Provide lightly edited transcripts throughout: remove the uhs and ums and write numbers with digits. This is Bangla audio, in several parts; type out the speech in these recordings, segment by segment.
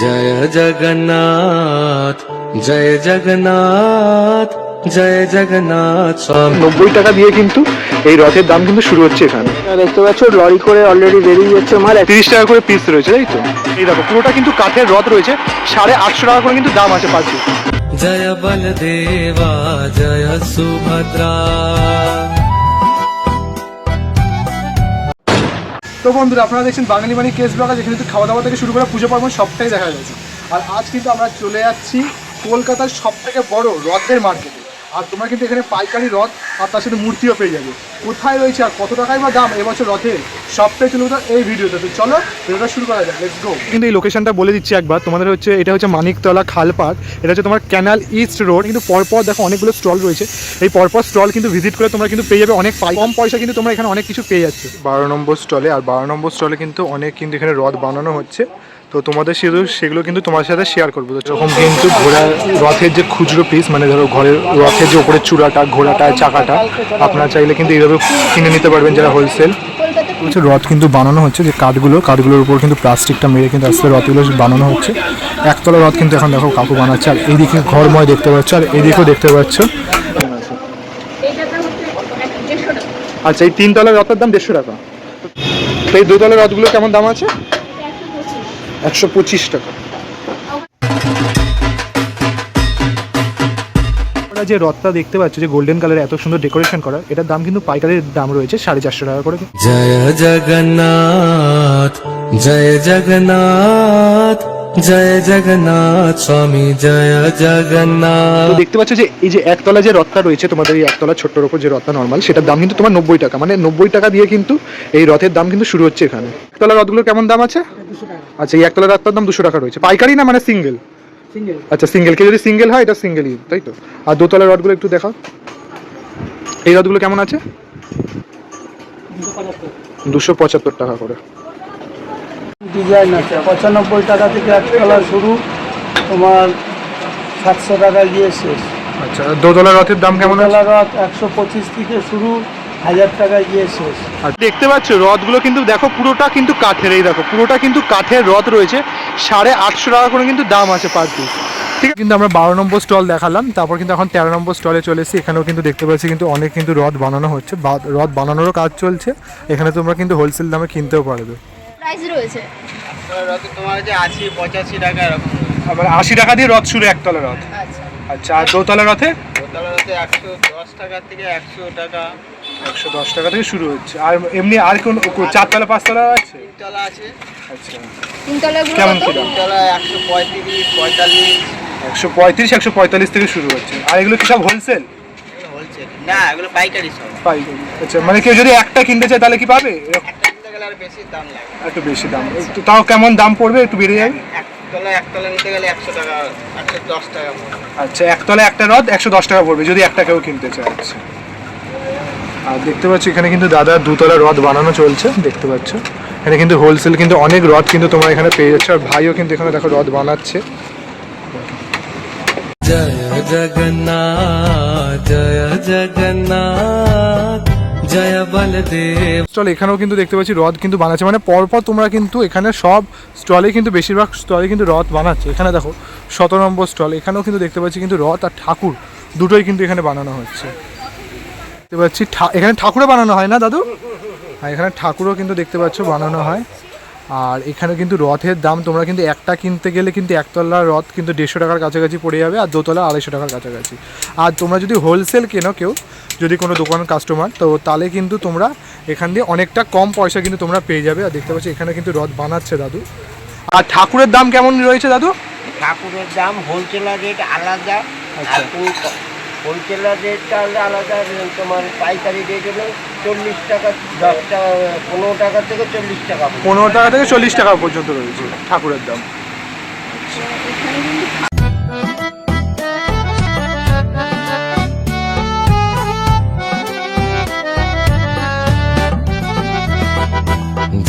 জয় জগন্নাথ জয় জগন্নাথ জয় জগন্নাথ স্বামী। 90 টাকা দিয়ে কিন্তু এই রথের দাম কিন্তু শুরু হচ্ছে এখানে। দেখতে পাচ্ছ লরি করে অলরেডি বেরিয়ে যাচ্ছে মাল। 30 টাকা করে পিস রয়েছে, তাই তো? এই দেখো পুরোটা কিন্তু কাঠের রথ রয়েছে, 850 টাকা করে কিন্তু দাম আছে পার পিস। জয় বলদেবা জয় সুভদ্রা। তো বন্ধুরা, আপনারা দেখছেন বাঙালি বাণী কেস ব্লগার, যেখানে কিন্তু খাওয়া দাওয়া থেকে শুরু করে পুজো পার্বণ সবটাই দেখা যাচ্ছে। আর আজ কিন্তু আমরা চলে যাচ্ছি কলকাতার সব থেকে বড় রথের মার্কেটে। আর তোমরা কিন্তু এখানে পাইকারি রথ আর তার সাথে মূর্তিও পেয়ে যাবে। কোথায় রয়েছে আর কত টাকায় বা দাম এবছর রথের, সবটাই চলে এই ভিডিওতে। তো চলো ভিডিওটা শুরু করা যাক, লেটস গো। কিন্তু এই লোকেশনটা বলে দিচ্ছি একবার তোমাদের, এটা হচ্ছে মানিকতলা খালপাড়। এটা হচ্ছে তোমার ক্যানাল ইস্ট রোড। কিন্তু পরপর দেখো অনেকগুলো স্টল রয়েছে। এই পরপর স্টল কিন্তু ভিজিট করে তোমরা কিন্তু পেয়ে যাবে অনেক কম পয়সা, কিন্তু তোমরা এখানে অনেক কিছু পেয়ে যাচ্ছে। 12 নম্বর স্টলে, আর 12 নম্বর স্টলে কিন্তু অনেক কিন্তু এখানে রথ বানানো হচ্ছে। তো তোমাদের সেগুলো কিন্তু তোমার সাথে শেয়ার করবো। তো যখন কিন্তু রথের যে খুচরো পিস, মানে ধরো ঘরের রথের যে উপরে চূড়াটা, ঘোড়াটা, চাকাটা, আপনারা চাইলে কিন্তু এইভাবে কিনে নিতে পারবেন যারা হোলসেল। রথ কিন্তু বানানো হচ্ছে, যে কাঠগুলোর উপর কিন্তু প্লাস্টিকটা মেরে কিন্তু আসলে রথগুলো বানানো হচ্ছে। একতলা রথ কিন্তু এখন দেখো কাকু বানাচ্ছে। আর এইদিকে ঘরময় দেখতে পাচ্ছ, আর এইদিকেও দেখতে পাচ্ছ। আচ্ছা, এই 3 তলার রথের দাম 150 টাকা। তো এই 2 তলার রথগুলো কেমন দাম আছে? 125 টাকা। যে রথটা দেখতে পাচ্ছ, যে গোল্ডেন কালারে এত সুন্দর ডেকোরেশন করা, এটার দাম কিন্তু পাইকারির দাম রয়েছে 450 টাকা করে। জয় জগন্নাথ জয় জগন্নাথ জয় জগন্নাথ স্বামী জয় জগন্নাথ। তো দেখতে পাচ্ছ যে এই যে একতলা যে রথটা রয়েছে তোমাদের, এই একতলা ছোট্টর উপর যে রথটা নর্মাল, সেটার দাম কিন্তু তোমার 90 টাকা। মানে 90 টাকা দিয়ে কিন্তু এই রথের দাম কিন্তু শুরু হচ্ছে এখানে। একতলা রথগুলোর কেমন দাম আছে? 200 টাকা। আচ্ছা, এই একতলা রথটার দাম 200 টাকা রয়েছে। পাইকারি না, মানে সিঙ্গেল? সিঙ্গেল। আচ্ছা, সিঙ্গেল। কে যদি সিঙ্গেল হয় এটা সিঙ্গেলই, তাই তো? আর দোতলার রথগুলো একটু দেখাও। এই রথগুলো কেমন আছে? 275 টাকা করে। ডিজাইন আছে 95 টাকা থেকে একতলা শুরু, তোমার 700 টাকা গিয়ে শেষ। আচ্ছা, দোতলা রথের দাম কেমন? দোতলা রথ 125 থেকে শুরু, 1000 টাকা গিয়ে শেষ। আর দেখতে পাচ্ছ রথগুলো কিন্তু দেখো পুরোটা কিন্তু কাঠের। এই দেখো পুরোটা কিন্তু কাঠের রথ রয়েছে, 850 টাকা করে কিন্তু দাম আছে পার পিস। ঠিক আছে, কিন্তু আমরা 12 নম্বর স্টল দেখালাম, তারপর কিন্তু এখন 13 নম্বর স্টলে চলে এসেছি। এখানেও কিন্তু দেখতে পাচ্ছি কিন্তু অনেক কিন্তু রথ বানানো হচ্ছে, রথ বানানোরও কাজ চলছে। এখানে তোমরা কিন্তু হোলসেল দামে কিনতেও পারবে। প্রাইস রয়েছে তোমার যে 80 85 টাকা এরকম। আবার 80 টাকা দিয়ে রথ শুরু একতলা রথ। আচ্ছা আচ্ছা, আর দোতলা রথে? দোতলা রথে 110 টাকা থেকে 100 টাকা। 110 টাকা থেকে শুরু হচ্ছে। আর এমনি আর কোন 4তলা 5তলা আছে? 3তলা আছে। আচ্ছা, তিনতলাগুলো কেমন কত? কি দাম? 3তলা 135 45। 135 145 থেকে শুরু হচ্ছে। আর এগুলো কি সব হোলসেল? হোলসেল না, এগুলো পাইকারি সব। পাইকারি। আচ্ছা, মানে কেউ যদি একটা কিনতে চায় তাহলে কি পাবে? একটা কিনতে গেলে আর বেশি দাম লাগে। একটু বেশি দাম। একটু তাও কেমন দাম পড়বে, একটু বেড়ে যাবে? একতলা নিতে গেলে 100 টাকা 110 টাকা পড়বে। আচ্ছা, একতলা একটা রথ 110 টাকা পড়বে যদি একটা কেউ কিনতে চায়। আচ্ছা, আর দেখতে পাচ্ছ এখানে কিন্তু দাদা দুতলা রথ বানানো চলছে। দেখতে পাচ্ছ এখানে কিন্তু হোলসেল কিন্তু অনেক রথ কিন্তু তোমরা এখানে পেয়ে যাচ্ছ। আর ভাইও কিন্তু এখানে দেখো রথ বানাচ্ছে। জয় জগন্নাথ জয় জগন্নাথ জয় বলদেব। স্টল এখানেও কিন্তু দেখতে পাচ্ছি রথ কিন্তু বানাচ্ছে, মানে পরপর তোমরা কিন্তু এখানে সব স্টলে কিন্তু বেশিরভাগ স্টলে কিন্তু রথ বানাচ্ছে। এখানে দেখো 17 নম্বর স্টল, এখানেও কিন্তু দেখতে পাচ্ছি কিন্তু রথ আর ঠাকুর দুটোই কিন্তু এখানে বানানো হচ্ছে। দেখতে পাচ্ছি এখানে ঠাকুরও বানানো হয় না দাদু? হ্যাঁ, এখানে ঠাকুরও কিন্তু দেখতে পাচ্ছ বানানো হয়। আর এখানে কিন্তু রথের দাম তোমরা কিন্তু একটা কিনতে গেলে কিন্তু একতলা রথ কিন্তু 150 টাকার কাছাকাছি পড়ে যাবে, আর দোতলা 250 টাকার কাছাকাছি। আর তোমরা যদি হোলসেল কেনো, কেউ যদি কোনো দোকানের কাস্টমার, তো তাহলে কিন্তু তোমরা এখান দিয়ে অনেকটা কম পয়সা কিন্তু তোমরা পেয়ে যাবে। আর দেখতে পাচ্ছি এখানে কিন্তু রথ বানাচ্ছে দাদু। আর ঠাকুরের দাম কেমন রয়েছে দাদু? ঠাকুরের দাম হোলসেলার রেট আলাদা। আচ্ছা, হোলসেলার রেটটা আলাদা। তোমার পাইকারি রেট হলো 40 টাকা, 10 টাকা, 15 টাকা থেকে 40 টাকা। 15 টাকা থেকে 40 টাকা পর্যন্ত রয়েছে ঠাকুরের দাম।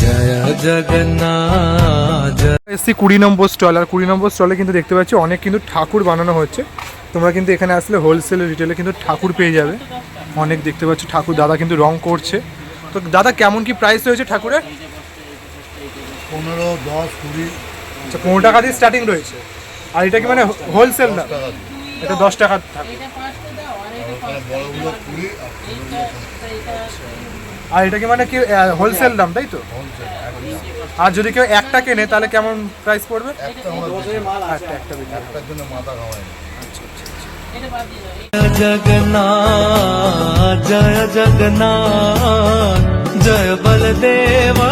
জয় জগন্নাথ। এসছি 20 নম্বর স্টল, আর 20 নম্বর স্টলে কিন্তু দেখতে পাচ্ছি অনেক কিন্তু ঠাকুর বানানো হচ্ছে। তোমরা কিন্তু এখানে আসলে হোলসেল রিটেলে কিন্তু ঠাকুর পেয়ে যাবে অনেক। দেখতে পাচ্ছি ঠাকুর দাদা কিন্তু রং করছে। তো দাদা কেমন কি প্রাইস রয়েছে ঠাকুরের? 15, 10, 20। আচ্ছা 15 টাকা দিয়ে স্টার্টিং রয়েছে। আর এটা কি মানে হোলসেল না? এটা 10 টাকা থাকে। আর এটা কি মানে কি হোলসেল দাম তাই তো? আর যদি কেউ একটা কেনে তাহলে কেমন প্রাইস পড়বে? জগন্নাথ জয় জগন্নাথ জয় বলদেবা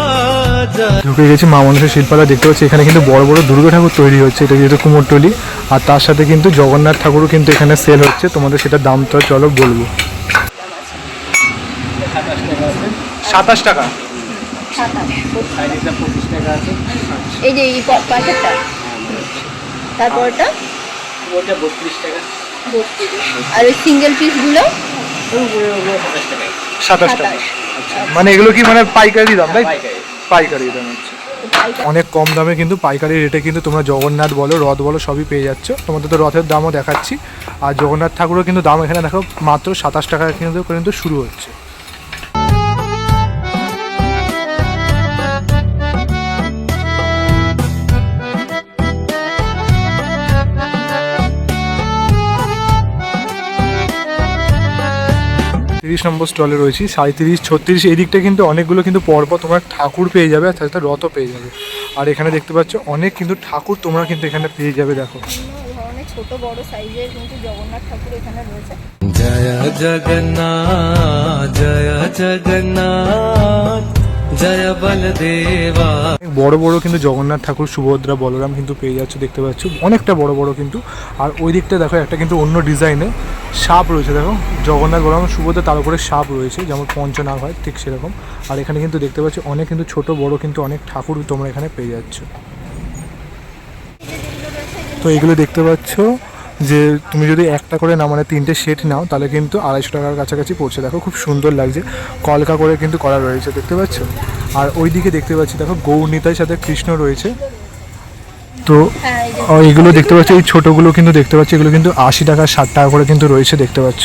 জয়। ঢুকে গেছি মা মনসা শিল্পালয়, দেখতে পাচ্ছি এখানে কিন্তু বড় বড় দুর্গা ঠাকুর তৈরি হচ্ছে, এটা যেহেতু কুমোরটুলি। আর তার সাথে কিন্তু জগন্নাথ ঠাকুরও কিন্তু এখানে সেল হচ্ছে, তোমাদের সেটা দামটা চলো বলবো। 27 টাকা। এই যে এই পাশেরটা, তারপরটা ওটা 32 টাকা। আর ওই সিঙ্গেল পিস গুলো 27 টাকা। মানে এগুলো কি মানে পাইকারি দাম তাই? পাইকারি দাম হচ্ছে অনেক কম দামে, কিন্তু পাইকারি রেটে কিন্তু তোমরা জগন্নাথ বলো রথ বলো সবই পেয়ে যাচ্ছ। তোমাদের তো রথের দামও দেখাচ্ছি, আর জগন্নাথ ঠাকুরও কিন্তু দাম এখানে দেখো মাত্র 27 টাকা কিন্তু শুরু হচ্ছে। নম্বর স্টলে রয়েছি 37, 36 এই দিকটা কিন্তু অনেকগুলো কিন্তু পরপর তোমরা ঠাকুর পেয়ে যাবে, আর তাছাড়া রথও পেয়ে যাবে। আর এখানে দেখতে পাচ্ছ অনেক কিন্তু ঠাকুর তোমরা কিন্তু এখানে পেয়ে যাবে। দেখো ধরনের ছোট বড় সাইজের কিন্তু জগন্নাথ ঠাকুর এখানে রয়েছে। জয় জগন্নাথ জয় জগন্নাথ জয় বলদেবা। বড় বড় কিন্তু জগন্নাথ ঠাকুর, সুভদ্রা, বলরাম কিন্তু পেয়ে যাচ্ছে, দেখতে পাচ্ছ অনেকটা বড় বড় কিন্তু। আর ওই দিকটা দেখো একটা কিন্তু অন্য ডিজাইনে সাপ রয়েছে, দেখো জগন্নাথ, বলরাম, সুভদ্রা, তার উপরে সাপ রয়েছে, যেমন পঞ্চনাগ হয় ঠিক সেরকম। আর এখানে কিন্তু দেখতে পাচ্ছ অনেক কিন্তু ছোট বড় কিন্তু অনেক ঠাকুর তোমরা এখানে পেয়ে যাচ্ছ। তো এগুলো দেখতে পাচ্ছ যে তুমি যদি একটা করে নাও মানে 3টে সেট নাও তাহলে কিন্তু 250 টাকার কাছাকাছি পড়ছে। দেখো খুব সুন্দর লাগছে, কলকা করে কিন্তু করা রয়েছে, দেখতে পাচ্ছ। আর ওই দিকে দেখতে পাচ্ছি দেখো গৌরনীতার সাথে কৃষ্ণ রয়েছে। তো এইগুলো দেখতে পাচ্ছি, এই ছোটোগুলো কিন্তু দেখতে পাচ্ছি এগুলো কিন্তু 80 টাকা 60 টাকা করে কিন্তু রয়েছে, দেখতে পাচ্ছ।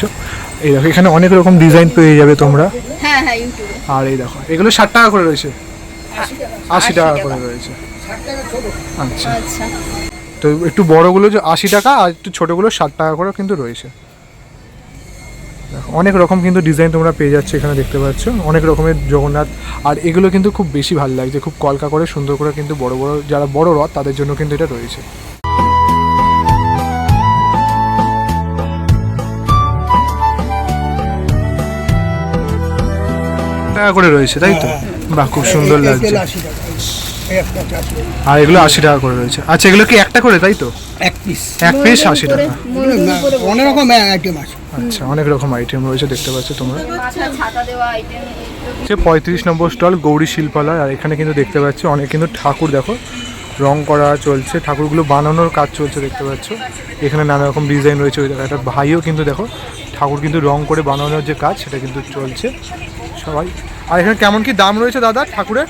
এই দেখো এখানে অনেক রকম ডিজাইন পেয়ে যাবে তোমরা। হ্যাঁ হ্যাঁ ইউটিউবে। আর এই দেখো এগুলো 60 টাকা করে রয়েছে, 80 টাকা করে রয়েছে। আচ্ছা আচ্ছা, তো একটু বড়গুলো যে 80 টাকা আর একটু ছোটোগুলো 60 টাকা করে কিন্তু রয়েছে। অনেক রকম কিন্তু ডিজাইন তোমরা পেয়ে যাচ্ছে এখানে, দেখতে পাচ্ছ অনেক রকমের জগন্নাথ। আর এগুলো কিন্তু খুব বেশি ভালো লাগছে, খুব কলকা করে সুন্দর করে কিন্তু বড় বড় যারা বড় রথ তাদের জন্য কিন্তু এটা রয়েছে। টাকা করে রয়েছে তাই তো? বাহ, খুব সুন্দর লাগছে। আর এগুলো 80 টাকা করে রয়েছে। আচ্ছা এগুলো কি একটা করে তাই তো? এক পিস 80 টাকা। অনেক রকম আইটেম আছে। আচ্ছা অনেক রকম আইটেম রয়েছে, দেখতে পাচ্ছ তোমরা। মাথায় ছাতা দেওয়া আইটেম। 35 নম্বর স্টল গৌরী শিল্পালয়। আর এখানে কিন্তু দেখতে পাচ্ছ অনেক কিন্তু ঠাকুর, দেখো রং করা চলছে, ঠাকুরগুলো বানানোর কাজ চলছে, দেখতে পাচ্ছ। এখানে নানা রকম ডিজাইন রয়েছে। ওই দেখো একটা ভাইও কিন্তু দেখো ঠাকুর কিন্তু রং করে বানানোর যে কাজ সেটা কিন্তু চলছে সবাই। আর এখানে কেমন কি দাম রয়েছে দাদা ঠাকুরের?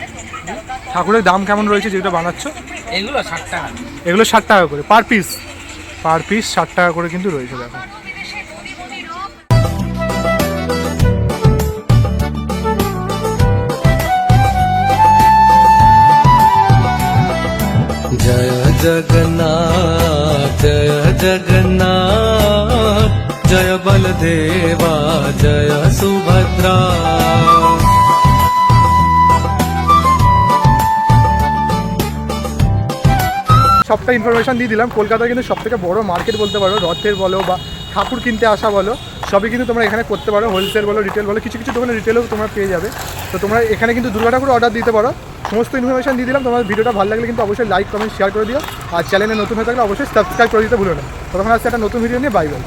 ঠাকুরের দাম কেমন রয়েছে যেটা বানাচ্ছ? এগুলো 60 টাকা। এগুলো 60 টাকা করে পার পিস, পার পিস 60 টাকা করে কিন্তু রয়েছে। দেখো জয় জগন্নাথ জয় জগন্নাথ জয় বলদেবা জয় সুভদ্রা। সবটা ইনফরমেশন দিয়ে দিলাম। কলকাতায় কিন্তু সবথেকে বড় মার্কেট বলতে পারো, রথের বলো বা ঠাকুর কিনতে আসা বলো সবই কিন্তু তোমরা এখানে করতে পারো। হোলসেল বলো, রিটেল বলো, কিছু কিছু দোকানে রিটেলও তোমরা পেয়ে যাবে। তো তোমরা এখানে কিন্তু দুর্গা ঠাকুর অর্ডার দিতে পারো। সমস্ত ইনফরমেশন দিয়ে দিলাম। তোমার ভিডিওটা ভালো লাগলে কিন্তু অবশ্যই লাইক কমেন্ট শেয়ার করে দিও। আর চ্যানেলে নতুন হয়ে থাকলে অবশ্যই সাবস্ক্রাইব করে দিতে ভুলো না। তখন আসছে একটা নতুন ভিডিও নিয়ে, বাই বাই।